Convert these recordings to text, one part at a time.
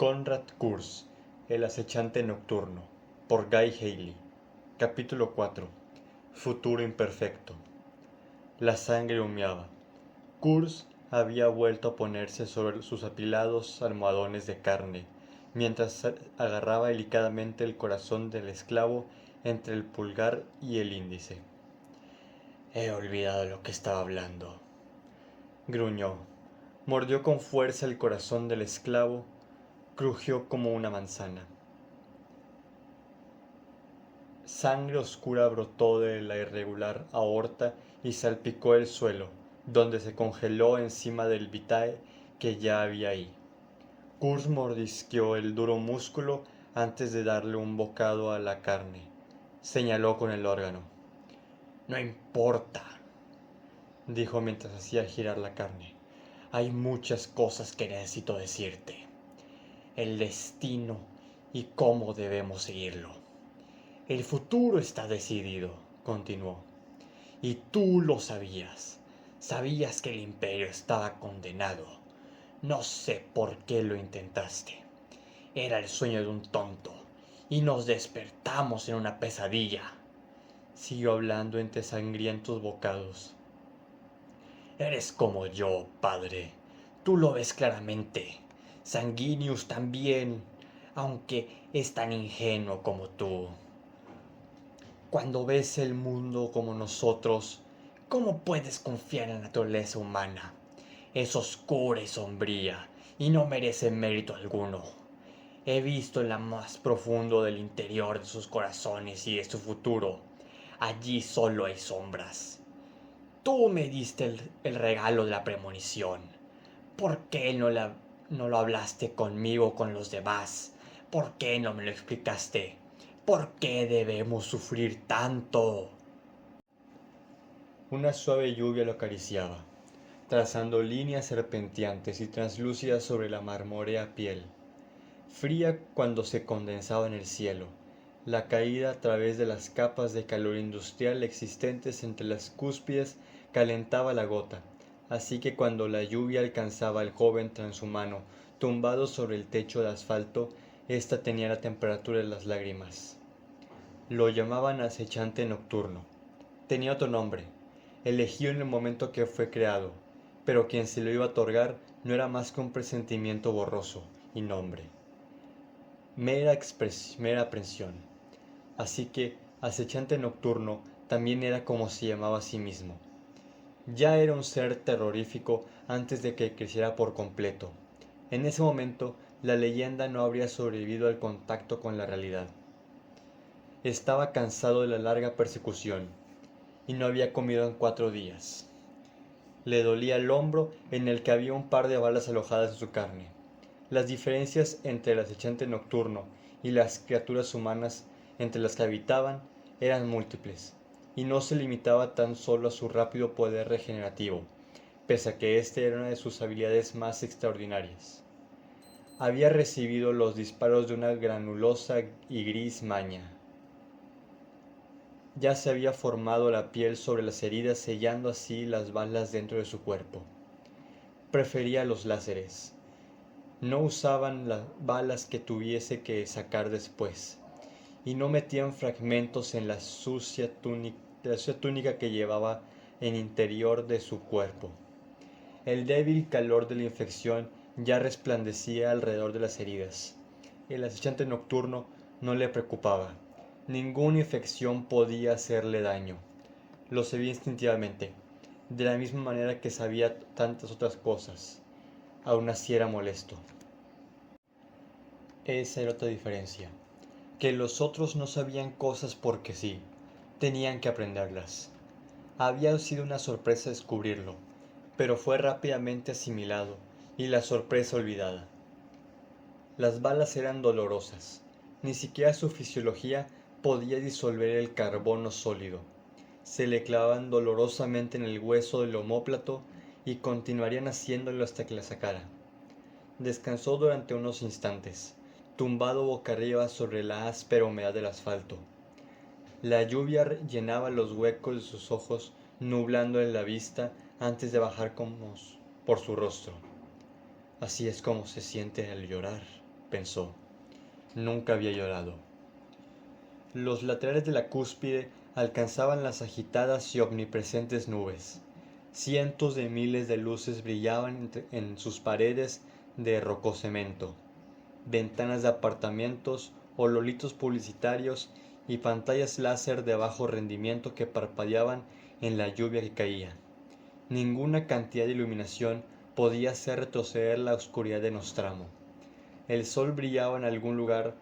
Conrad Kurz, El acechante nocturno, por Guy Haley. Capítulo 4. Futuro imperfecto. La sangre humeaba. Kurz había vuelto a ponerse sobre sus apilados almohadones de carne, mientras agarraba delicadamente el corazón del esclavo entre el pulgar y el índice. He olvidado lo que estaba hablando, gruñó. Mordió con fuerza el corazón del esclavo. Crujió como una manzana. Sangre oscura brotó de la irregular aorta y salpicó el suelo, donde se congeló encima del vitae que ya había ahí. Kurz mordisqueó el duro músculo antes de darle un bocado a la carne. Señaló con el órgano. No importa, dijo mientras hacía girar la carne. Hay muchas cosas que necesito decirte. El destino y cómo debemos seguirlo. El futuro está decidido, continuó. Y tú lo sabías. Sabías que el imperio estaba condenado. No sé por qué lo intentaste. Era el sueño de un tonto. Y nos despertamos en una pesadilla. Siguió hablando entre sangrientos bocados. Eres como yo, padre. Tú lo ves claramente. Sanguinius también, aunque es tan ingenuo como tú. Cuando ves el mundo como nosotros, ¿cómo puedes confiar en la naturaleza humana? Es oscura y sombría, y no merece mérito alguno. He visto en la más profundo del interior de sus corazones y de su futuro. Allí solo hay sombras. Tú me diste el regalo de la premonición. ¿Por qué no lo hablaste conmigo o con los demás? ¿Por qué no me lo explicaste? ¿Por qué debemos sufrir tanto? Una suave lluvia lo acariciaba, trazando líneas serpenteantes y translúcidas sobre la marmórea piel, fría cuando se condensaba en el cielo. La caída a través de las capas de calor industrial existentes entre las cúspides calentaba la gota, así que cuando la lluvia alcanzaba al joven transhumano tumbado sobre el techo de asfalto, ésta tenía la temperatura de las lágrimas. Lo llamaban acechante nocturno. Tenía otro nombre, elegido en el momento que fue creado, pero quien se lo iba a otorgar no era más que un presentimiento borroso y nombre. Mera aprensión. Así que acechante nocturno también era como se llamaba a sí mismo. Ya era un ser terrorífico antes de que creciera por completo. En ese momento, la leyenda no habría sobrevivido al contacto con la realidad. Estaba cansado de la larga persecución, y no había comido en 4 días. Le dolía el hombro en el que había un par de balas alojadas en su carne. Las diferencias entre el acechante nocturno y las criaturas humanas entre las que habitaban eran múltiples, y no se limitaba tan solo a su rápido poder regenerativo, pese a que éste era una de sus habilidades más extraordinarias. Había recibido los disparos de una granulosa y gris maña. Ya se había formado la piel sobre las heridas, sellando así las balas dentro de su cuerpo. Prefería los láseres. No usaban las balas que tuviese que sacar después, y no metían fragmentos en la sucia túnica que llevaba en interior de su cuerpo. El débil calor de la infección ya resplandecía alrededor de las heridas. El acechante nocturno no le preocupaba. Ninguna infección podía hacerle daño. Lo sabía instintivamente, de la misma manera que sabía tantas otras cosas. Aún así era molesto. Esa era otra diferencia, que los otros no sabían cosas porque sí, tenían que aprenderlas. Había sido una sorpresa descubrirlo, pero fue rápidamente asimilado y la sorpresa olvidada. Las balas eran dolorosas, ni siquiera su fisiología podía disolver el carbono sólido. Se le clavaban dolorosamente en el hueso del omóplato y continuarían haciéndolo hasta que la sacara. Descansó durante unos instantes, tumbado boca arriba sobre la áspera humedad del asfalto. La lluvia llenaba los huecos de sus ojos, nublándole la vista antes de bajar como por su rostro. Así es como se siente al llorar, pensó. Nunca había llorado. Los laterales de la cúspide alcanzaban las agitadas y omnipresentes nubes. Cientos de miles de luces brillaban en sus paredes de rococemento, ventanas de apartamentos, ololitos publicitarios y pantallas láser de bajo rendimiento que parpadeaban en la lluvia que caía. Ninguna cantidad de iluminación podía hacer retroceder la oscuridad de Nostramo. El sol brillaba en algún lugar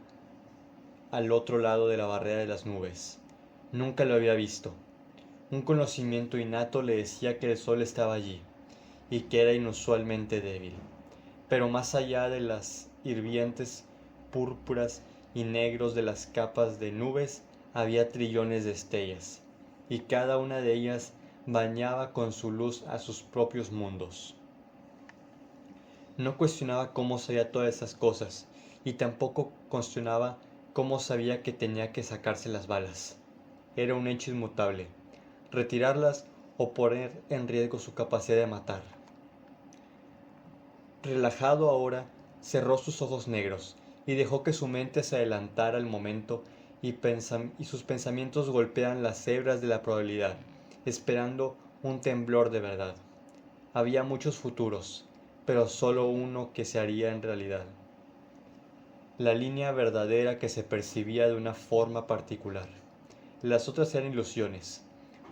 al otro lado de la barrera de las nubes. Nunca lo había visto. Un conocimiento innato le decía que el sol estaba allí, y que era inusualmente débil. Pero más allá de las hirvientes púrpuras y negros de las capas de nubes, había trillones de estrellas, y cada una de ellas bañaba con su luz a sus propios mundos. No cuestionaba cómo sabía todas esas cosas, y tampoco cuestionaba cómo sabía que tenía que sacarse las balas. Era un hecho inmutable, retirarlas o poner en riesgo su capacidad de matar. Relajado ahora, cerró sus ojos negros y dejó que su mente se adelantara al momento y sus pensamientos golpearan las hebras de la probabilidad, esperando un temblor de verdad. Había muchos futuros, pero solo uno que se haría en realidad. La línea verdadera que se percibía de una forma particular. Las otras eran ilusiones.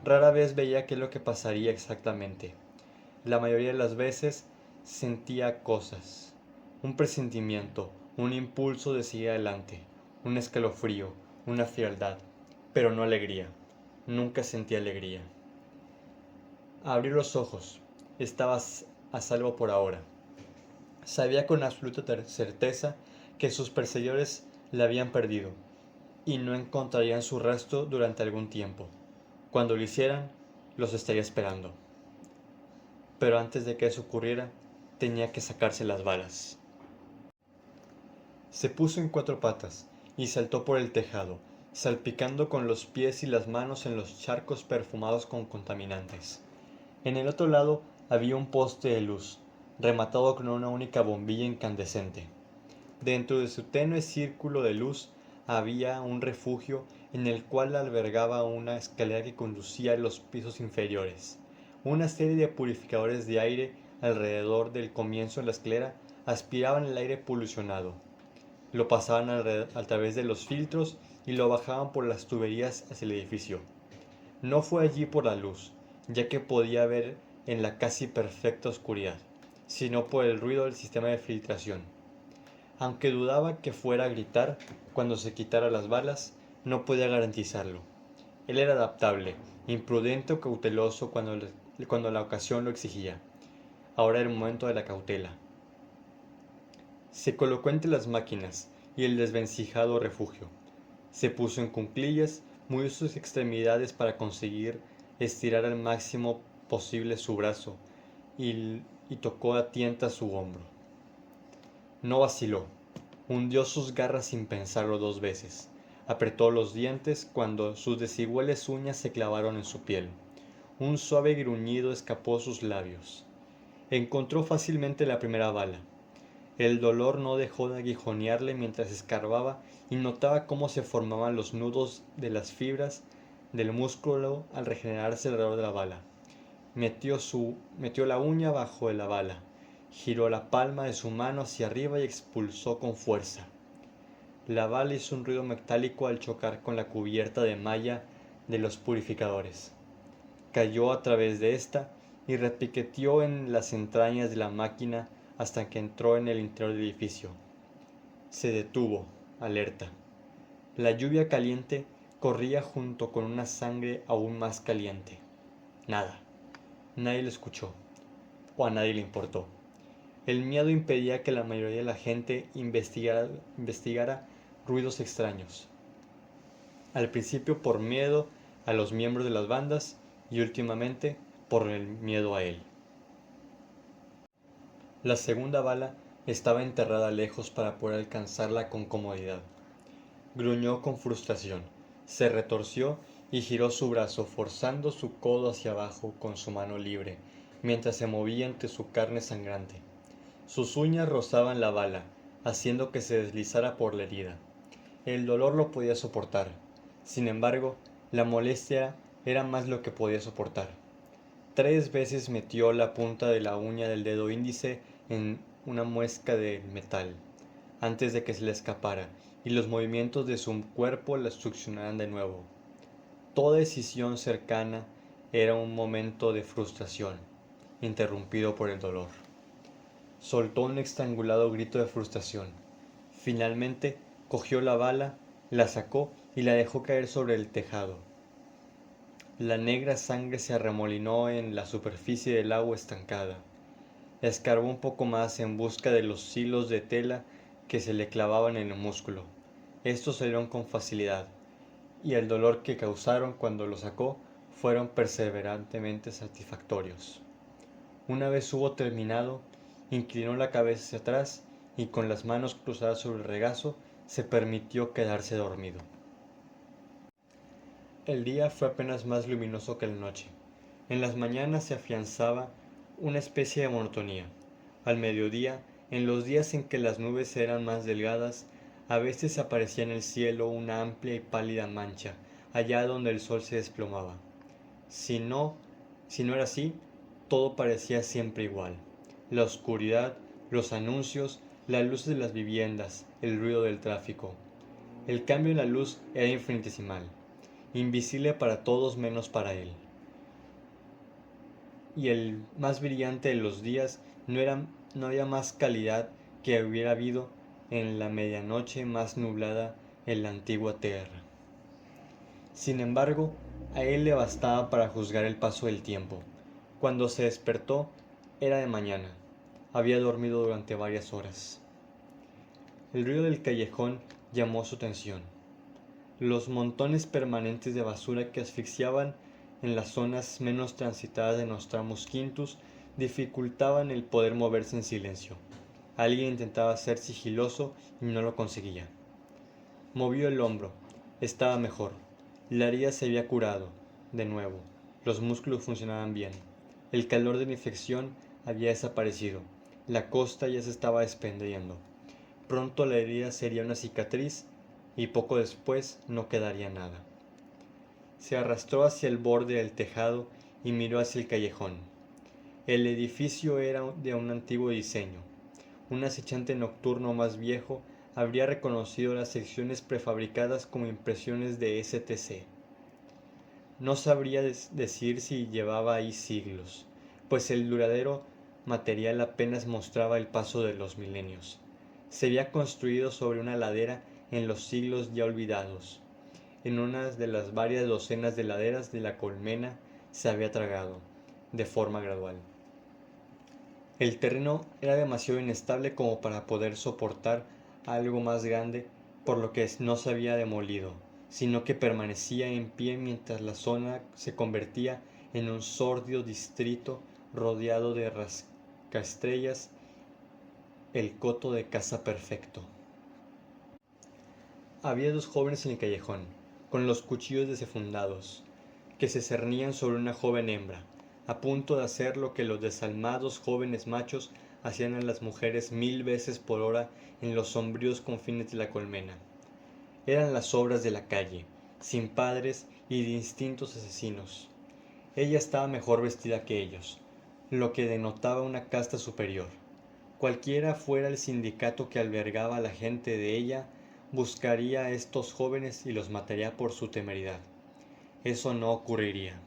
Rara vez veía qué es lo que pasaría exactamente. La mayoría de las veces sentía cosas, un presentimiento, un impulso de seguir adelante, un escalofrío, una frialdad, pero no alegría. Nunca sentí alegría. Abrí los ojos. Estaba a salvo por ahora. Sabía con absoluta certeza que sus perseguidores la habían perdido y no encontrarían su rastro durante algún tiempo. Cuando lo hicieran, los estaría esperando. Pero antes de que eso ocurriera, tenía que sacarse las balas. Se puso en cuatro patas y saltó por el tejado, salpicando con los pies y las manos en los charcos perfumados con contaminantes. En el otro lado había un poste de luz, rematado con una única bombilla incandescente. Dentro de su tenue círculo de luz había un refugio en el cual albergaba una escalera que conducía a los pisos inferiores. Una serie de purificadores de aire alrededor del comienzo de la escalera aspiraban el aire polucionado. Lo pasaban a través de los filtros y lo bajaban por las tuberías hacia el edificio. No fue allí por la luz, ya que podía ver en la casi perfecta oscuridad, sino por el ruido del sistema de filtración. Aunque dudaba que fuera a gritar cuando se quitara las balas, no podía garantizarlo. Él era adaptable, imprudente o cauteloso cuando la ocasión lo exigía. Ahora era el momento de la cautela. Se colocó entre las máquinas y el desvencijado refugio. Se puso en cuclillas, movió sus extremidades para conseguir estirar al máximo posible su brazo y tocó a tientas su hombro. No vaciló. Hundió sus garras sin pensarlo dos veces. Apretó los dientes cuando sus desiguales uñas se clavaron en su piel. Un suave gruñido escapó a sus labios. Encontró fácilmente la primera bala. El dolor no dejó de aguijonearle mientras escarbaba y notaba cómo se formaban los nudos de las fibras del músculo al regenerarse alrededor de la bala. Metió la uña bajo de la bala, giró la palma de su mano hacia arriba y expulsó con fuerza. La bala hizo un ruido metálico al chocar con la cubierta de malla de los purificadores. Cayó a través de esta y repiqueteó en las entrañas de la máquina hasta que entró en el interior del edificio. Se detuvo, alerta. La lluvia caliente corría junto con una sangre aún más caliente. Nada. Nadie lo escuchó, o a nadie le importó. El miedo impedía que la mayoría de la gente investigara ruidos extraños. Al principio por miedo a los miembros de las bandas y últimamente por el miedo a él. La segunda bala estaba enterrada lejos para poder alcanzarla con comodidad. Gruñó con frustración, se retorció y giró su brazo forzando su codo hacia abajo con su mano libre, mientras se movía entre su carne sangrante. Sus uñas rozaban la bala, haciendo que se deslizara por la herida. El dolor lo podía soportar. Sin embargo, la molestia era más lo que podía soportar. 3 veces metió la punta de la uña del dedo índice en una muesca de metal, antes de que se le escapara, y los movimientos de su cuerpo la succionaran de nuevo. Toda decisión cercana era un momento de frustración, interrumpido por el dolor. Soltó un estrangulado grito de frustración. Finalmente cogió la bala, la sacó y la dejó caer sobre el tejado. La negra sangre se arremolinó en la superficie del agua estancada. Escarbó un poco más en busca de los hilos de tela que se le clavaban en el músculo. Estos salieron con facilidad, y el dolor que causaron cuando lo sacó fueron perseverantemente satisfactorios. Una vez hubo terminado, inclinó la cabeza hacia atrás y con las manos cruzadas sobre el regazo se permitió quedarse dormido. El día fue apenas más luminoso que la noche. En las mañanas se afianzaba una especie de monotonía. Al mediodía, en los días en que las nubes eran más delgadas, a veces aparecía en el cielo una amplia y pálida mancha, allá donde el sol se desplomaba. Si no era así, todo parecía siempre igual. La oscuridad, los anuncios, las luces de las viviendas, el ruido del tráfico. El cambio en la luz era infinitesimal, invisible para todos menos para él. Y el más brillante de los días no había más calidad que hubiera habido en la medianoche más nublada en la antigua tierra. Sin embargo, a él le bastaba para juzgar el paso del tiempo. Cuando se despertó, era de mañana. Había dormido durante varias horas. El ruido del callejón llamó su atención. Los montones permanentes de basura que asfixiaban en las zonas menos transitadas de Nostradamus Quintus dificultaban el poder moverse en silencio. Alguien intentaba ser sigiloso y no lo conseguía. Movió el hombro. Estaba mejor. La herida se había curado. De nuevo. Los músculos funcionaban bien. El calor de la infección había desaparecido. La costa ya se estaba desprendiendo. Pronto la herida sería una cicatriz y poco después no quedaría nada. Se arrastró hacia el borde del tejado y miró hacia el callejón. El edificio era de un antiguo diseño. Un acechante nocturno más viejo habría reconocido las secciones prefabricadas como impresiones de STC. No sabría decir si llevaba ahí siglos, pues el duradero material apenas mostraba el paso de los milenios. Se había construido sobre una ladera en los siglos ya olvidados. En una de las varias docenas de laderas de la colmena se había tragado, de forma gradual. El terreno era demasiado inestable como para poder soportar algo más grande, por lo que no se había demolido, sino que permanecía en pie mientras la zona se convertía en un sórdido distrito rodeado de rascaestrellas, el coto de casa perfecto. Había 2 jóvenes en el callejón, con los cuchillos desenfundados, que se cernían sobre una joven hembra, a punto de hacer lo que los desalmados jóvenes machos hacían a las mujeres 1000 veces por hora en los sombríos confines de la colmena. Eran las obras de la calle, sin padres y de instintos asesinos. Ella estaba mejor vestida que ellos, lo que denotaba una casta superior. Cualquiera fuera el sindicato que albergaba a la gente de ella, buscaría a estos jóvenes y los mataría por su temeridad. Eso no ocurriría.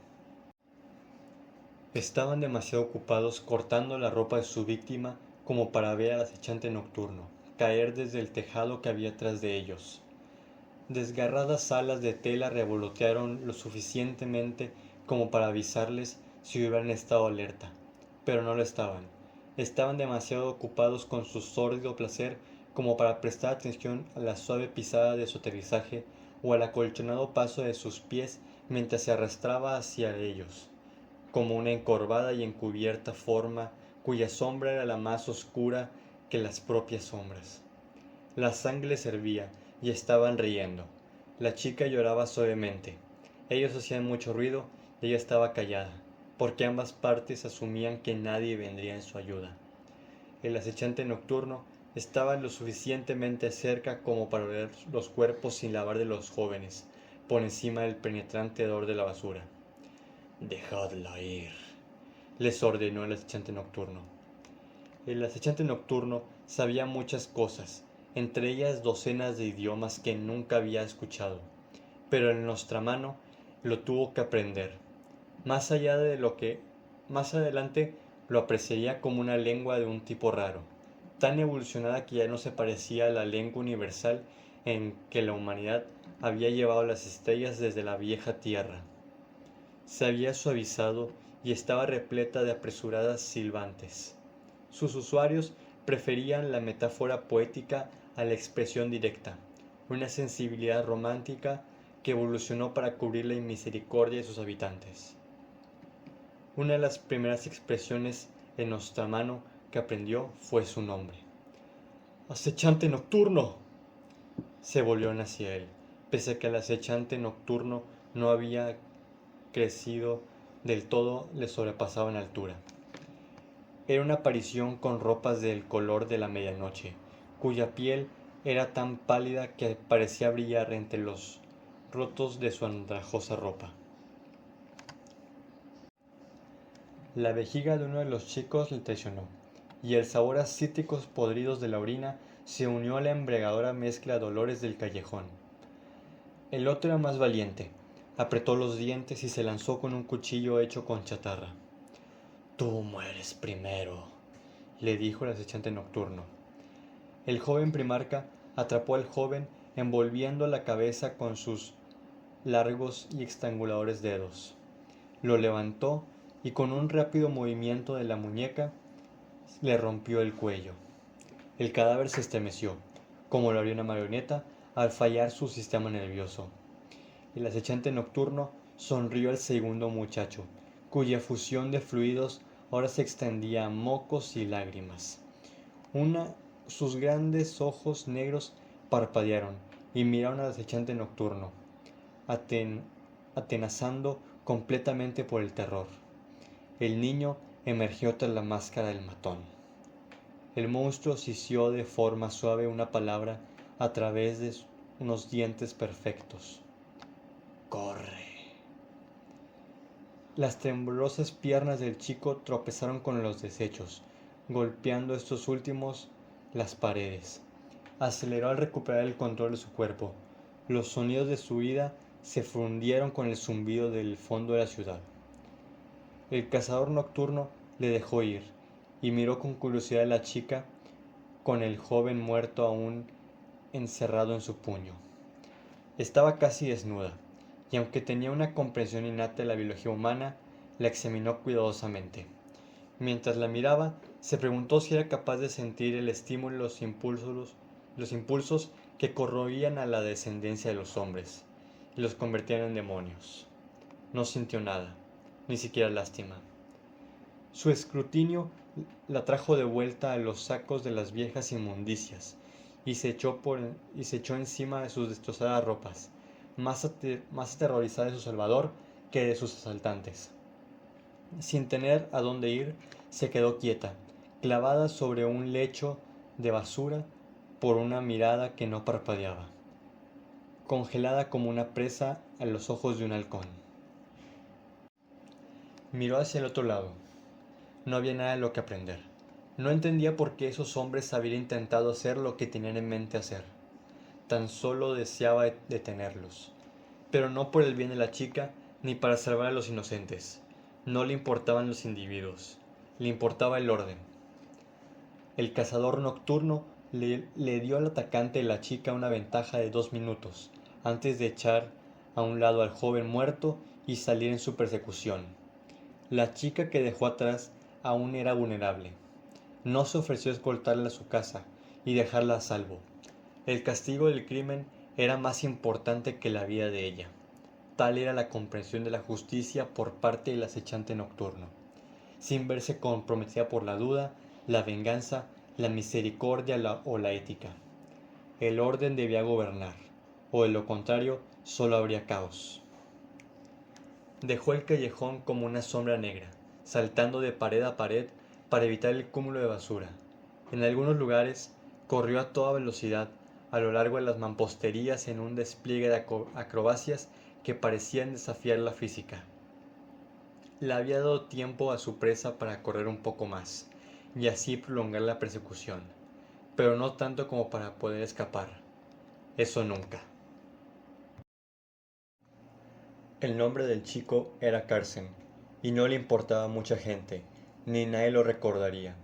Estaban demasiado ocupados cortando la ropa de su víctima como para ver al acechante nocturno caer desde el tejado que había tras de ellos. Desgarradas alas de tela revolotearon lo suficientemente como para avisarles si hubieran estado alerta, pero no lo estaban. Estaban demasiado ocupados con su sórdido placer como para prestar atención a la suave pisada de su aterrizaje o al acolchonado paso de sus pies mientras se arrastraba hacia ellos, como una encorvada y encubierta forma cuya sombra era la más oscura que las propias sombras. La sangre les hervía y estaban riendo. La chica lloraba suavemente. Ellos hacían mucho ruido y ella estaba callada, porque ambas partes asumían que nadie vendría en su ayuda. El acechante nocturno Estaba lo suficientemente cerca como para ver los cuerpos sin lavar de los jóvenes, por encima del penetrante hedor de la basura. «Dejadla ir», les ordenó el acechante nocturno. El acechante nocturno sabía muchas cosas, entre ellas docenas de idiomas que nunca había escuchado, pero el nostramano lo tuvo que aprender. Más allá de lo que más adelante lo apreciaría como una lengua de un tipo raro, tan evolucionada que ya no se parecía a la lengua universal en que la humanidad había llevado las estrellas desde la vieja tierra. Se había suavizado y estaba repleta de apresuradas silbantes. Sus usuarios preferían la metáfora poética a la expresión directa, una sensibilidad romántica que evolucionó para cubrir la inmisericordia de sus habitantes. Una de las primeras expresiones en nostramano que aprendió fue su nombre. ¡Acechante nocturno! Se volvieron hacia él, pese a que el acechante nocturno no había crecido del todo, le sobrepasaba en altura. Era una aparición con ropas del color de la medianoche, cuya piel era tan pálida que parecía brillar entre los rotos de su andrajosa ropa. La vejiga de uno de los chicos le traicionó, y el sabor a cítricos podridos de la orina se unió a la embriagadora mezcla de olores del callejón. El otro era más valiente, apretó los dientes y se lanzó con un cuchillo hecho con chatarra. «Tú mueres primero», le dijo el acechante nocturno. El joven primarca atrapó al joven envolviendo la cabeza con sus largos y estranguladores dedos. Lo levantó y con un rápido movimiento de la muñeca le rompió el cuello. El cadáver se estremeció, como lo haría una marioneta al fallar su sistema nervioso. El acechante nocturno sonrió al segundo muchacho, cuya fusión de fluidos ahora se extendía a mocos y lágrimas. Sus grandes ojos negros parpadearon y miraron al acechante nocturno, atenazando completamente por el terror. El niño emergió tras la máscara del matón. El monstruo sisió de forma suave una palabra a través de unos dientes perfectos. «Corre». Las temblorosas piernas del chico tropezaron con los desechos, golpeando estos últimos las paredes. Aceleró al recuperar el control de su cuerpo. Los sonidos de su huida se fundieron con el zumbido del fondo de la ciudad. El cazador nocturno le dejó ir y miró con curiosidad a la chica con el joven muerto aún encerrado en su puño. Estaba casi desnuda, y aunque tenía una comprensión innata de la biología humana, la examinó cuidadosamente. Mientras la miraba, se preguntó si era capaz de sentir el estímulo y los impulsos que corroían a la descendencia de los hombres y los convertían en demonios. No sintió nada, ni siquiera lástima. Su escrutinio la trajo de vuelta a los sacos de las viejas inmundicias y se echó encima de sus destrozadas ropas, más aterrorizada de su salvador que de sus asaltantes. Sin tener a dónde ir, se quedó quieta, clavada sobre un lecho de basura por una mirada que no parpadeaba, congelada como una presa a los ojos de un halcón. Miró hacia el otro lado. No había nada de lo que aprender. No entendía por qué esos hombres habían intentado hacer lo que tenían en mente hacer. Tan solo deseaba detenerlos. Pero no por el bien de la chica, ni para salvar a los inocentes. No le importaban los individuos. Le importaba el orden. El cazador nocturno le dio al atacante de la chica una ventaja de 2 minutos, antes de echar a un lado al joven muerto y salir en su persecución. La chica que dejó atrás aún era vulnerable. No se ofreció a escoltarla a su casa y dejarla a salvo. El castigo del crimen era más importante que la vida de ella. Tal era la comprensión de la justicia por parte del acechante nocturno, sin verse comprometida por la duda, la venganza, la misericordia o la ética. El orden debía gobernar, o de lo contrario solo habría caos. Dejó el callejón como una sombra negra, saltando de pared a pared para evitar el cúmulo de basura. En algunos lugares Corrió a toda velocidad a lo largo de las mamposterías en un despliegue de acrobacias que parecían desafiar la física. Le había dado tiempo a su presa para correr un poco más, y así prolongar la persecución, pero no tanto como para poder escapar. Eso nunca. El nombre del chico era Carsen, y no le importaba a mucha gente, ni nadie lo recordaría.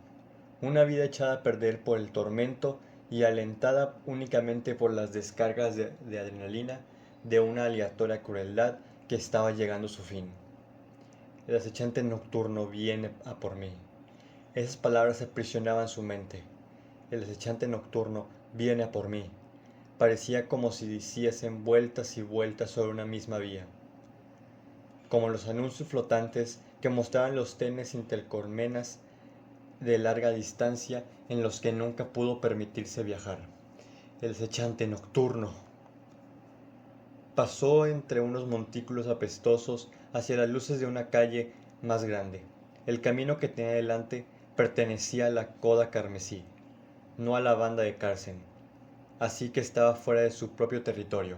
Una vida echada a perder por el tormento y alentada únicamente por las descargas de adrenalina de una aleatoria crueldad que estaba llegando a su fin. El acechante nocturno viene a por mí. Esas palabras aprisionaban su mente. El acechante nocturno viene a por mí. Parecía como si hiciesen vueltas y vueltas sobre una misma vía, como los anuncios flotantes que mostraban los trenes intercolmenas de larga distancia en los que nunca pudo permitirse viajar. El acechante nocturno pasó entre unos montículos apestosos hacia las luces de una calle más grande. El camino que tenía delante pertenecía a la coda carmesí, no a la banda de Carsen, así que estaba fuera de su propio territorio.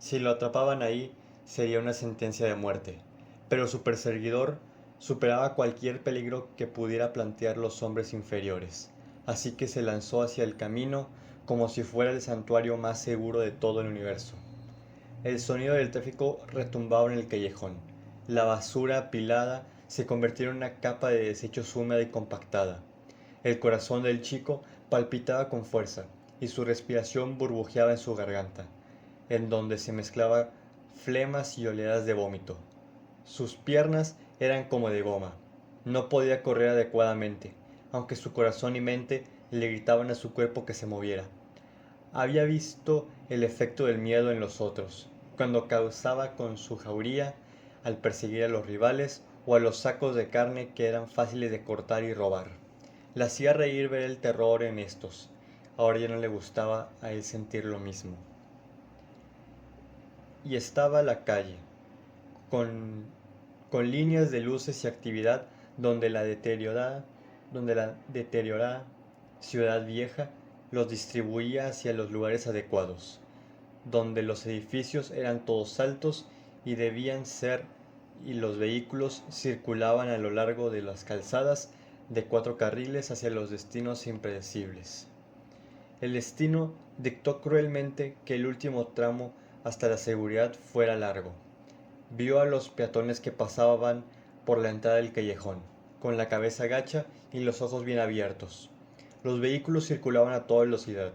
Si lo atrapaban ahí, sería una sentencia de muerte, pero su perseguidor superaba cualquier peligro que pudiera plantear los hombres inferiores, así que se lanzó hacia el camino como si fuera el santuario más seguro de todo el universo. El sonido del tráfico retumbaba en el callejón. La basura apilada se convirtió en una capa de desechos húmeda y compactada. El corazón del chico palpitaba con fuerza y su respiración burbujeaba en su garganta, en donde se mezclaba flemas y oleadas de vómito. Sus piernas eran como de goma. No podía correr adecuadamente, aunque su corazón y mente le gritaban a su cuerpo que se moviera. Había visto el efecto del miedo en los otros, cuando causaba con su jauría al perseguir a los rivales o a los sacos de carne que eran fáciles de cortar y robar. Le hacía reír ver el terror en estos. Ahora ya no le gustaba a él sentir lo mismo. Y estaba la calle, con, con líneas de luces y actividad donde la deteriorada ciudad vieja los distribuía hacia los lugares adecuados, donde los edificios eran todos altos y debían ser y los vehículos circulaban a lo largo de las calzadas de 4 carriles hacia los destinos impredecibles. El destino dictó cruelmente que el último tramo hasta la seguridad fuera largo. Vio a los peatones que pasaban por la entrada del callejón, con la cabeza gacha y los ojos bien abiertos. Los vehículos circulaban a toda velocidad,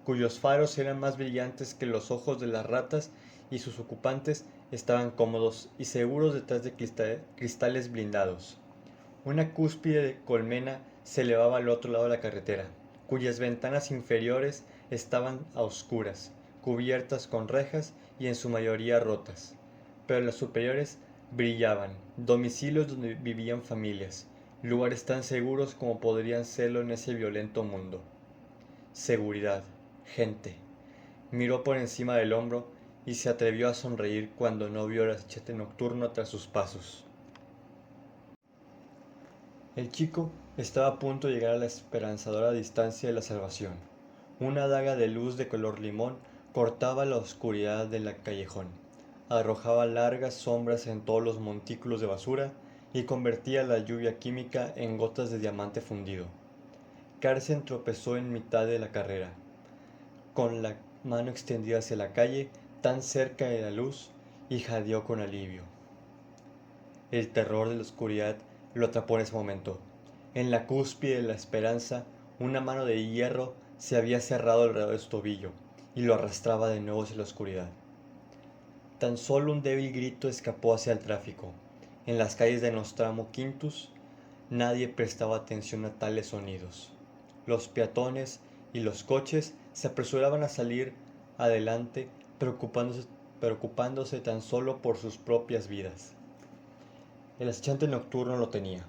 cuyos faros eran más brillantes que los ojos de las ratas, y sus ocupantes estaban cómodos y seguros detrás de cristales blindados. Una cúspide de colmena se elevaba al otro lado de la carretera, cuyas ventanas inferiores estaban a oscuras, cubiertas con rejas y en su mayoría rotas, pero las superiores brillaban, domicilios donde vivían familias, lugares tan seguros como podrían serlo en ese violento mundo. Seguridad, gente. Miró por encima del hombro y se atrevió a sonreír cuando no vio el acechante nocturno tras sus pasos. El chico estaba a punto de llegar a la esperanzadora distancia de la salvación. Una daga de luz de color limón cortaba la oscuridad del callejón, arrojaba largas sombras en todos los montículos de basura y convertía la lluvia química en gotas de diamante fundido. Carsen tropezó en mitad de la carrera, con la mano extendida hacia la calle, tan cerca de la luz, y jadeó con alivio. El terror de la oscuridad lo atrapó en ese momento. En la cúspide de la esperanza, una mano de hierro se había cerrado alrededor de su tobillo y lo arrastraba de nuevo hacia la oscuridad. Tan solo un débil grito escapó hacia el tráfico. En las calles de Nostramo Quintus, nadie prestaba atención a tales sonidos. Los peatones y los coches se apresuraban a salir adelante, preocupándose tan solo por sus propias vidas. El acechante nocturno lo tenía.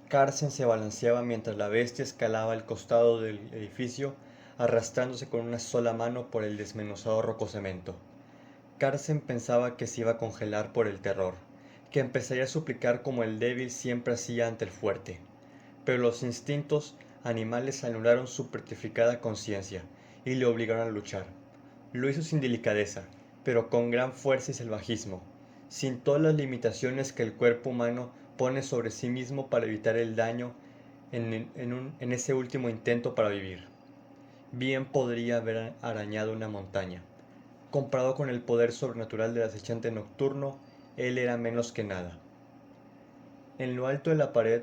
Carsen se balanceaba mientras la bestia escalaba el costado del edificio, arrastrándose con una sola mano por el desmenuzado rococemento. Carsen pensaba que se iba a congelar por el terror, que empezaría a suplicar como el débil siempre hacía ante el fuerte. Pero los instintos animales anularon su petrificada conciencia y le obligaron a luchar. Lo hizo sin delicadeza, pero con gran fuerza y salvajismo, sin todas las limitaciones que el cuerpo humano pone sobre sí mismo para evitar el daño en ese último intento para vivir. Bien podría haber arañado una montaña. Comparado con el poder sobrenatural del acechante nocturno, él era menos que nada. En lo alto de la pared,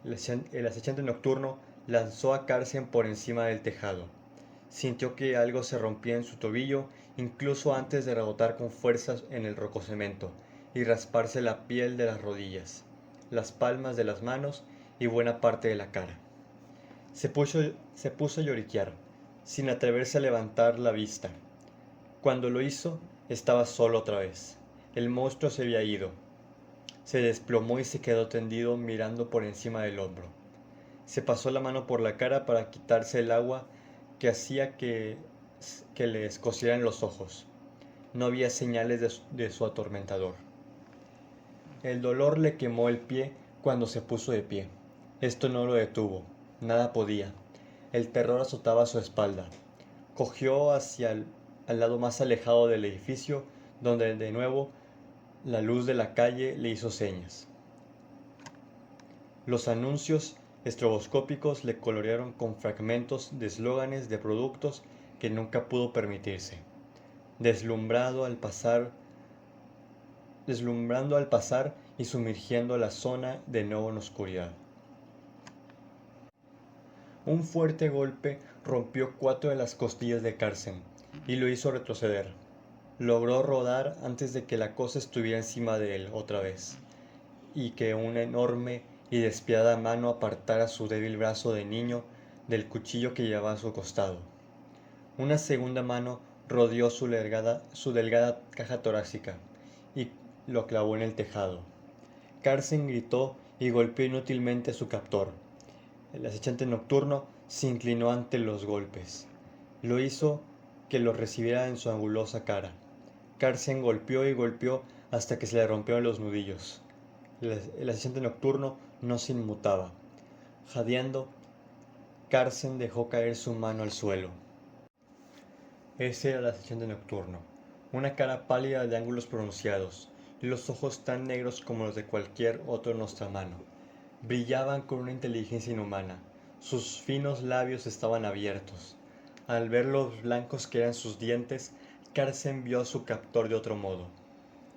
el acechante nocturno lanzó a Carsen por encima del tejado. Sintió que algo se rompía en su tobillo, incluso antes de rebotar con fuerzas en el rococemento y rasparse la piel de las rodillas, las palmas de las manos y buena parte de la cara. Se puso a lloriquear, sin atreverse a levantar la vista. Cuando lo hizo, estaba solo otra vez. El monstruo se había ido. Se desplomó y se quedó tendido mirando por encima del hombro. Se pasó la mano por la cara para quitarse el agua que hacía que le escocieran los ojos. No había señales de su atormentador. El dolor le quemó el pie cuando se puso de pie. Esto no lo detuvo. Nada podía. El terror azotaba su espalda. Cogió hacia al lado más alejado del edificio, donde de nuevo la luz de la calle le hizo señas. Los anuncios estroboscópicos le colorearon con fragmentos de eslóganes de productos que nunca pudo permitirse. Deslumbrando al pasar y sumergiendo la zona de nuevo en oscuridad. Un fuerte golpe rompió 4 de las costillas de Carsen y lo hizo retroceder. Logró rodar antes de que la cosa estuviera encima de él otra vez, y que una enorme y despiadada mano apartara su débil brazo de niño del cuchillo que llevaba a su costado. Una segunda mano rodeó su delgada caja torácica y lo clavó en el tejado. Carsen gritó y golpeó inútilmente a su captor. El acechante nocturno se inclinó ante los golpes. Lo hizo que los recibiera en su angulosa cara. Carsen golpeó y golpeó hasta que se le rompieron los nudillos. El acechante nocturno no se inmutaba. Jadeando, Carsen dejó caer su mano al suelo. Ese era el acechante nocturno. Una cara pálida de ángulos pronunciados y los ojos tan negros como los de cualquier otro nostramano. Brillaban con una inteligencia inhumana. Sus finos labios estaban abiertos. Al ver los blancos que eran sus dientes, Carsen vio a su captor de otro modo.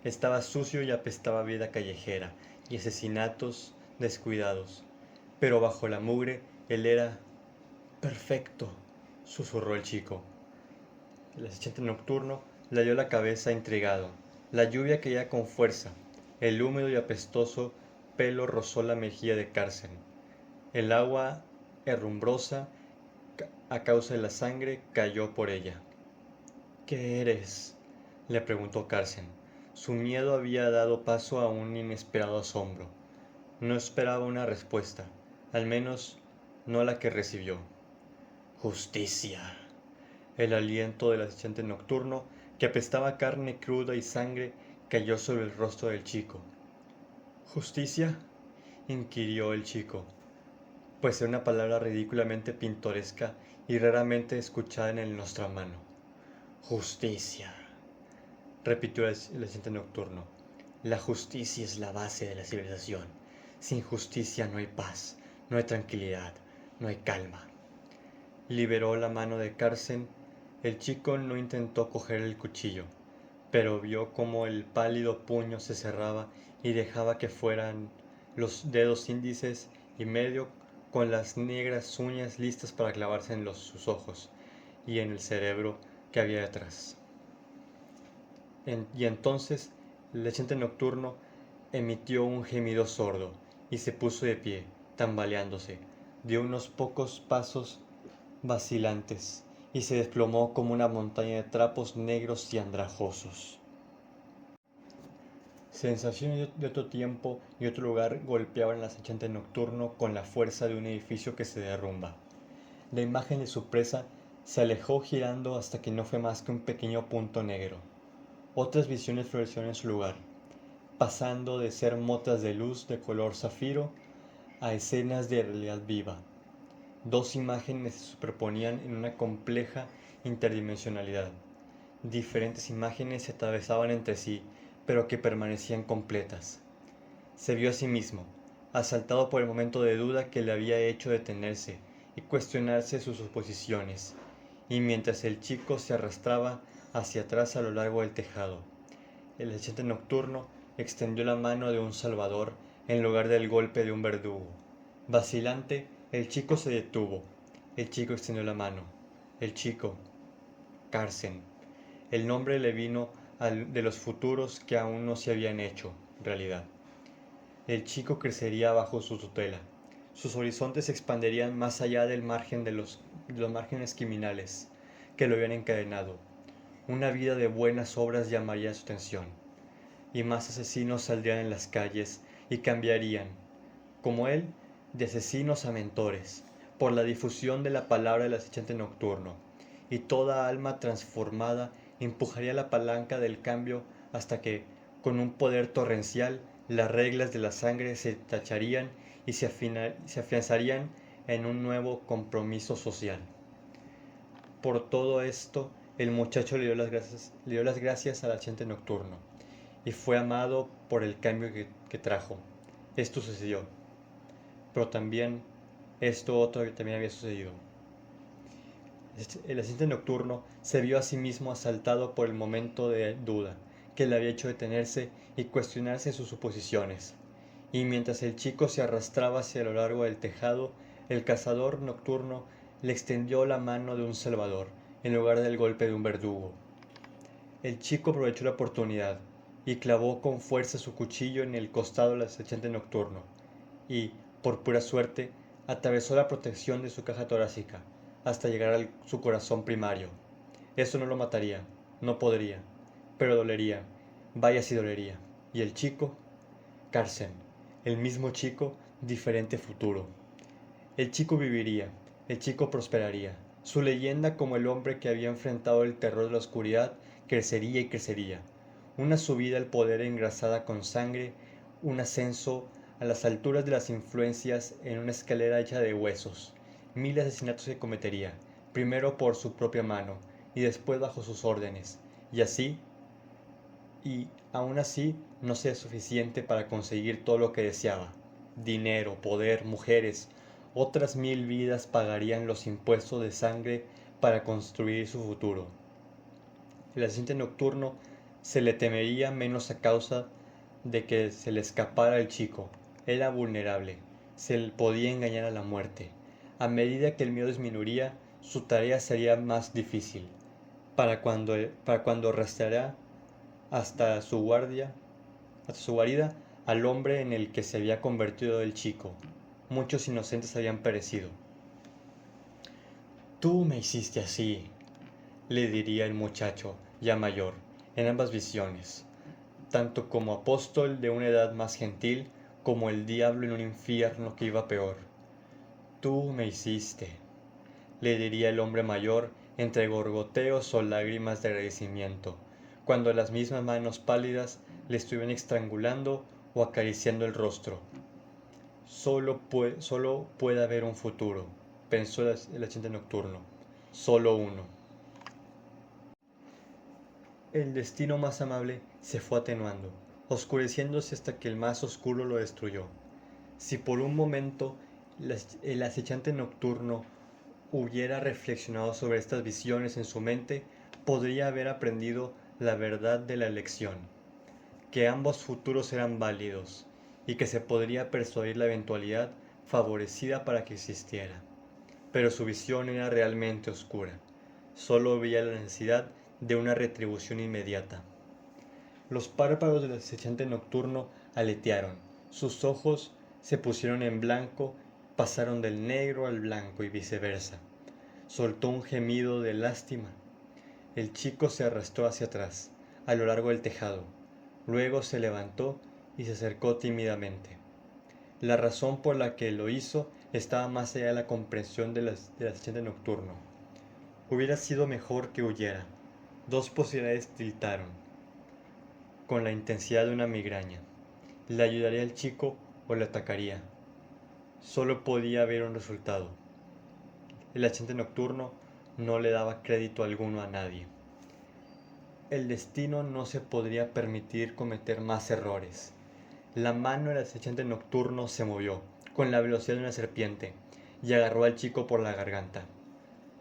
Estaba sucio y apestaba a vida callejera y asesinatos descuidados. Pero bajo la mugre, él era perfecto, susurró el chico. El asistente nocturno le dio la cabeza intrigado. La lluvia caía con fuerza. El húmedo y apestoso pelo rozó la mejilla de Carsen. El agua herrumbrosa, a causa de la sangre, cayó por ella. ¿Qué eres?, le preguntó Carsen. Su miedo había dado paso a un inesperado asombro. No esperaba una respuesta, al menos no la que recibió. Justicia. El aliento del asistente nocturno, que apestaba carne cruda y sangre, cayó sobre el rostro del chico. ¿Justicia?, inquirió el chico, pues era una palabra ridículamente pintoresca y raramente escuchada en el nostramano. Justicia, repitió el asistente nocturno. La justicia es la base de la civilización. Sin justicia no hay paz, no hay tranquilidad, no hay calma. Liberó la mano de Carsen. El chico no intentó coger el cuchillo, pero vio cómo el pálido puño se cerraba y dejaba que fueran los dedos índices y medio con las negras uñas listas para clavarse en sus ojos y en el cerebro que había detrás. Y entonces el agente nocturno emitió un gemido sordo y se puso de pie, tambaleándose. Dio unos pocos pasos vacilantes y se desplomó como una montaña de trapos negros y andrajosos. Sensaciones de otro tiempo y otro lugar golpeaban al acechante nocturno con la fuerza de un edificio que se derrumba. La imagen de su presa se alejó girando hasta que no fue más que un pequeño punto negro. Otras visiones florecieron en su lugar, pasando de ser motas de luz de color zafiro a escenas de realidad viva. Dos imágenes se superponían en una compleja interdimensionalidad. Diferentes imágenes se atravesaban entre sí, pero que permanecían completas. Se vio a sí mismo, asaltado por el momento de duda que le había hecho detenerse y cuestionarse sus suposiciones, y mientras el chico se arrastraba hacia atrás a lo largo del tejado, el asistente nocturno extendió la mano de un salvador en lugar del golpe de un verdugo. Vacilante, el chico se detuvo. El chico extendió la mano. El chico, Carsen. El nombre le vino de los futuros que aún no se habían hecho realidad. El chico crecería bajo su tutela. Sus horizontes se expanderían más allá del margen de los márgenes criminales que lo habían encadenado. Una vida de buenas obras llamaría su atención, y más asesinos saldrían en las calles y cambiarían, como él, de asesinos a mentores, por la difusión de la palabra del asistente nocturno, y toda alma transformada empujaría la palanca del cambio hasta que, con un poder torrencial, las reglas de la sangre se tacharían y se afianzarían en un nuevo compromiso social. Por todo esto, el muchacho le dio las gracias al asistente nocturno, y fue amado por el cambio que trajo. Esto sucedió, pero también esto otro también había sucedido. El asistente nocturno se vio a sí mismo asaltado por el momento de duda que le había hecho detenerse y cuestionarse sus suposiciones. Y mientras el chico se arrastraba hacia lo largo del tejado, el cazador nocturno le extendió la mano de un salvador en lugar del golpe de un verdugo. El chico aprovechó la oportunidad y clavó con fuerza su cuchillo en el costado del asistente nocturno y, por pura suerte, atravesó la protección de su caja torácica hasta llegar a su corazón primario. Eso no lo mataría, no podría, pero dolería, vaya si dolería. Y el chico, Carsen, el mismo chico, diferente futuro. El chico viviría, el chico prosperaría. Su leyenda como el hombre que había enfrentado el terror de la oscuridad crecería y crecería. Una subida al poder engrasada con sangre, un ascenso a las alturas de las influencias en una escalera hecha de huesos. Mil asesinatos que cometería, primero por su propia mano y después bajo sus órdenes. Y aún así no sería suficiente para conseguir todo lo que deseaba. Dinero, poder, mujeres, otras 1000 vidas pagarían los impuestos de sangre para construir su futuro. El asistente nocturno se le temería menos a causa de que se le escapara el chico. Era vulnerable, se le podía engañar a la muerte. A medida que el miedo disminuiría, su tarea sería más difícil. Para cuando rastreará hasta su guardia, hasta su guarida, al hombre en el que se había convertido el chico. Muchos inocentes habían perecido. Tú me hiciste así, le diría el muchacho, ya mayor, en ambas visiones, tanto como apóstol de una edad más gentil, como el diablo en un infierno que iba peor. Tú me hiciste, le diría el hombre mayor, entre gorgoteos o lágrimas de agradecimiento, cuando las mismas manos pálidas le estuvieran estrangulando o acariciando el rostro. Solo puede haber un futuro, pensó el agente nocturno. Solo uno. El destino más amable se fue atenuando, oscureciéndose hasta que el más oscuro lo destruyó. Si por un momento el acechante nocturno hubiera reflexionado sobre estas visiones en su mente, podría haber aprendido la verdad de la elección, que ambos futuros eran válidos y que se podría persuadir la eventualidad favorecida para que existiera. Pero su visión era realmente oscura. Solo veía la necesidad de una retribución inmediata. Los párpados del acechante nocturno aletearon, sus ojos se pusieron en blanco, pasaron del negro al blanco y viceversa. Soltó un gemido de lástima. El chico se arrastró hacia atrás, a lo largo del tejado. Luego se levantó y se acercó tímidamente. La razón por la que lo hizo estaba más allá de la comprensión del asistente nocturno. Hubiera sido mejor que huyera. Dos posibilidades tiltaron, con la intensidad de una migraña. ¿Le ayudaría al chico o le atacaría? Solo podía haber un resultado. El asistente nocturno no le daba crédito alguno a nadie. El destino no se podría permitir cometer más errores. La mano del asistente nocturno se movió, con la velocidad de una serpiente, y agarró al chico por la garganta.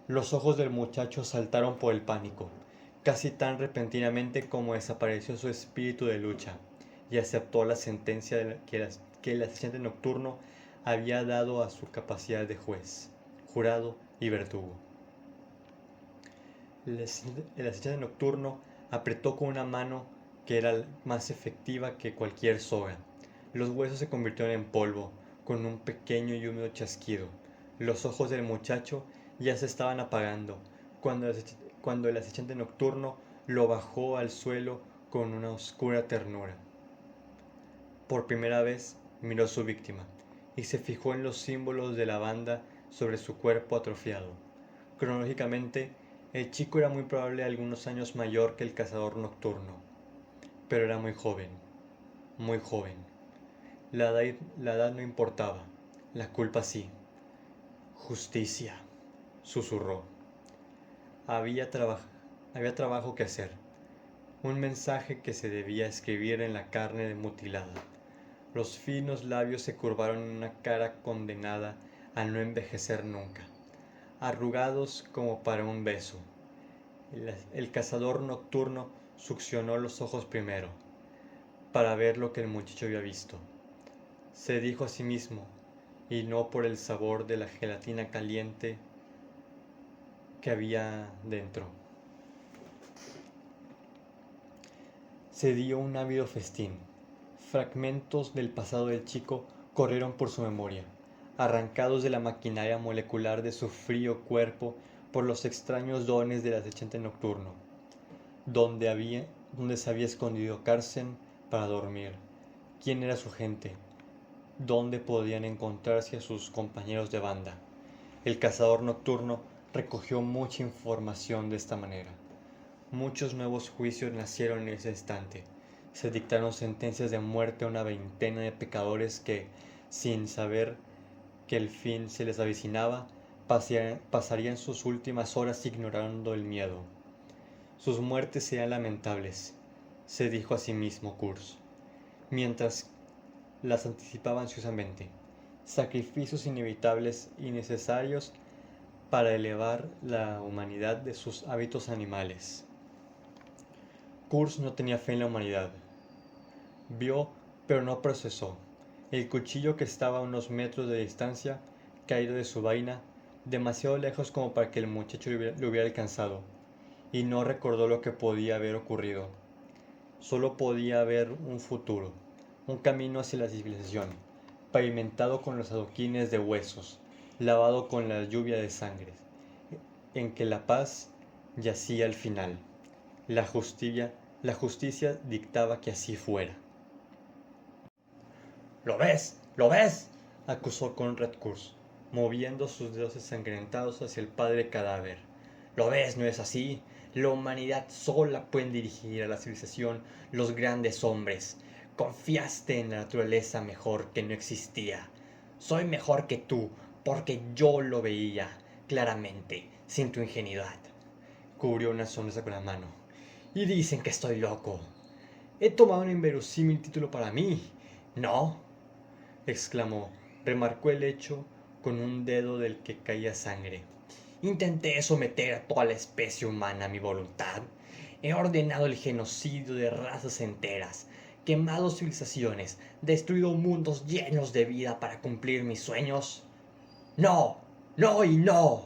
Los ojos del muchacho saltaron por el pánico, casi tan repentinamente como desapareció su espíritu de lucha, y aceptó la sentencia que el asistente nocturno había dado a su capacidad de juez, jurado y verdugo. El asistente nocturno apretó con una mano que era más efectiva que cualquier soga. Los huesos se convirtieron en polvo, con un pequeño y húmedo chasquido. Los ojos del muchacho ya se estaban apagando, cuando el asistente nocturno lo bajó al suelo con una oscura ternura. Por primera vez miró a su víctima, y se fijó en los símbolos de la banda sobre su cuerpo atrofiado. Cronológicamente, el chico era muy probable algunos años mayor que el cazador nocturno, pero era muy joven, muy joven. La edad no importaba, la culpa sí. Justicia, susurró. Había, había trabajo que hacer, un mensaje que se debía escribir en la carne mutilada. Los finos labios se curvaron en una cara condenada a no envejecer nunca, arrugados como para un beso. El cazador nocturno succionó los ojos primero, para ver lo que el muchacho había visto. Se dijo a sí mismo, y no por el sabor de la gelatina caliente que había dentro. Se dio un ávido festín. Fragmentos del pasado del chico corrieron por su memoria, arrancados de la maquinaria molecular de su frío cuerpo por los extraños dones del asistente nocturno, donde se había escondido Carsten para dormir, quién era su gente, dónde podían encontrarse a sus compañeros de banda. El cazador nocturno recogió mucha información de esta manera. Muchos nuevos juicios nacieron en ese instante. Se dictaron sentencias de muerte a una veintena de pecadores que, sin saber que el fin se les avecinaba, pasarían sus últimas horas ignorando el miedo. Sus muertes serían lamentables, se dijo a sí mismo Kurz, mientras las anticipaba ansiosamente. Sacrificios inevitables y necesarios para elevar la humanidad de sus hábitos animales. Kurz no tenía fe en la humanidad. Vio, pero no procesó. El cuchillo que estaba a unos metros de distancia, caído de su vaina, demasiado lejos como para que el muchacho lo hubiera alcanzado, y no recordó lo que podía haber ocurrido. Solo podía haber un futuro, un camino hacia la civilización, pavimentado con los adoquines de huesos, lavado con la lluvia de sangre, en que la paz yacía al final. La justicia dictaba que así fuera. ¿Lo ves? ¿Lo ves?, acusó Conrad Kurz, moviendo sus dedos ensangrentados hacia el padre cadáver. ¿Lo ves? ¿No es así? La humanidad sola puede dirigir a la civilización los grandes hombres. Confiaste en la naturaleza mejor que no existía. Soy mejor que tú, porque yo lo veía claramente, sin tu ingenuidad. Cubrió una sonrisa con la mano. Y dicen que estoy loco. He tomado un inverosímil título para mí. ¿No?, exclamó. Remarcó el hecho con un dedo del que caía sangre. Intenté someter a toda la especie humana a mi voluntad. He ordenado el genocidio de razas enteras, quemado civilizaciones, destruido mundos llenos de vida para cumplir mis sueños. ¡No! ¡No y no!,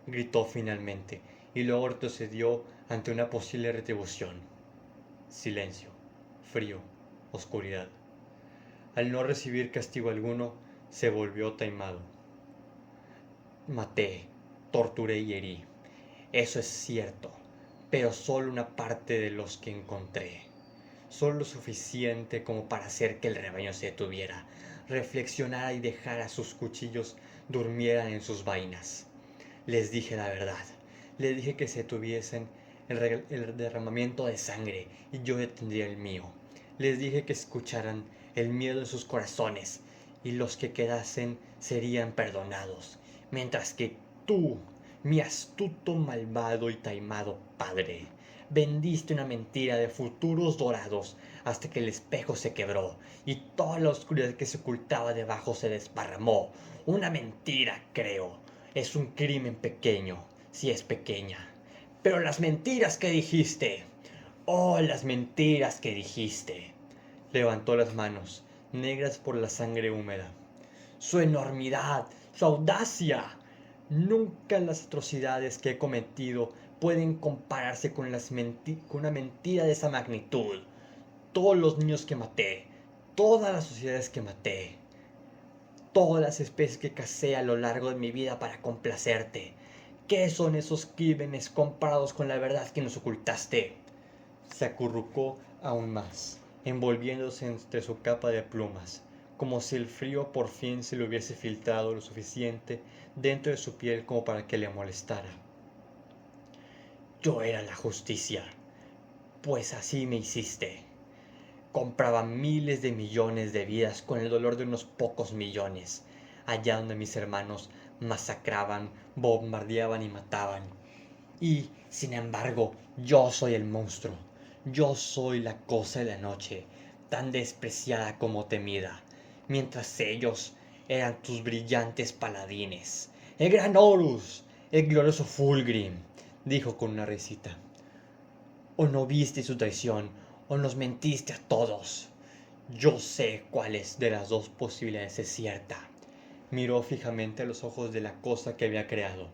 gritó finalmente, y luego retrocedió ante una posible retribución. Silencio, frío, oscuridad. Al no recibir castigo alguno, se volvió taimado. Maté, torturé y herí. Eso es cierto, pero solo una parte de los que encontré. Solo lo suficiente como para hacer que el rebaño se detuviera, reflexionara y dejara sus cuchillos durmieran en sus vainas. Les dije la verdad. Les dije que se tuviesen el derramamiento de sangre y yo detendría el mío. Les dije que escucharan el miedo en sus corazones y los que quedasen serían perdonados, mientras que Tú, mi astuto, malvado y taimado padre, vendiste una mentira de futuros dorados hasta que el espejo se quebró y toda la oscuridad que se ocultaba debajo se desparramó. Una mentira, creo. Es un crimen pequeño, si es pequeña. Pero las mentiras que dijiste. Oh, las mentiras que dijiste. Levantó las manos, negras por la sangre húmeda. Su enormidad, su audacia. Nunca las atrocidades que he cometido pueden compararse con una mentira de esa magnitud. Todos los niños que maté, todas las sociedades que maté, todas las especies que casé a lo largo de mi vida para complacerte. ¿Qué son esos crímenes comparados con la verdad que nos ocultaste? Se acurrucó aún más, envolviéndose entre su capa de plumas, como si el frío por fin se le hubiese filtrado lo suficiente dentro de su piel como para que le molestara. Yo era la justicia, pues así me hiciste. Compraba miles de millones de vidas con el dolor de unos pocos millones, allá donde mis hermanos masacraban, bombardeaban y mataban. Y, sin embargo, yo soy el monstruo. Yo soy la cosa de la noche, tan despreciada como temida, mientras ellos eran tus brillantes paladines. El gran Horus, el glorioso Fulgrim, dijo con una risita. O no viste su traición, o nos mentiste a todos. Yo sé cuál es de las dos posibilidades es cierta. Miró fijamente a los ojos de la cosa que había creado.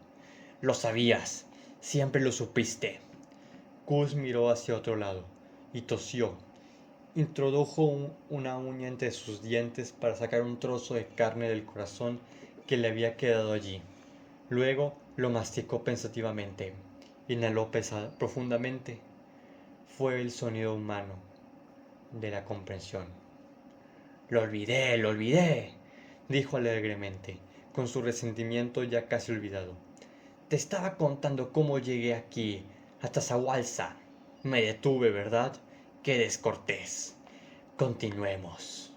Lo sabías, siempre lo supiste. Cus miró hacia otro lado y tosió. Introdujo una uña entre sus dientes para sacar un trozo de carne del corazón que le había quedado allí. Luego lo masticó pensativamente. Inhaló profundamente. Fue el sonido humano de la comprensión. Lo olvidé, dijo alegremente, con su resentimiento ya casi olvidado. Te estaba contando cómo llegué aquí, a Tazahualza. Me detuve, ¿verdad? Qué descortés. Continuemos.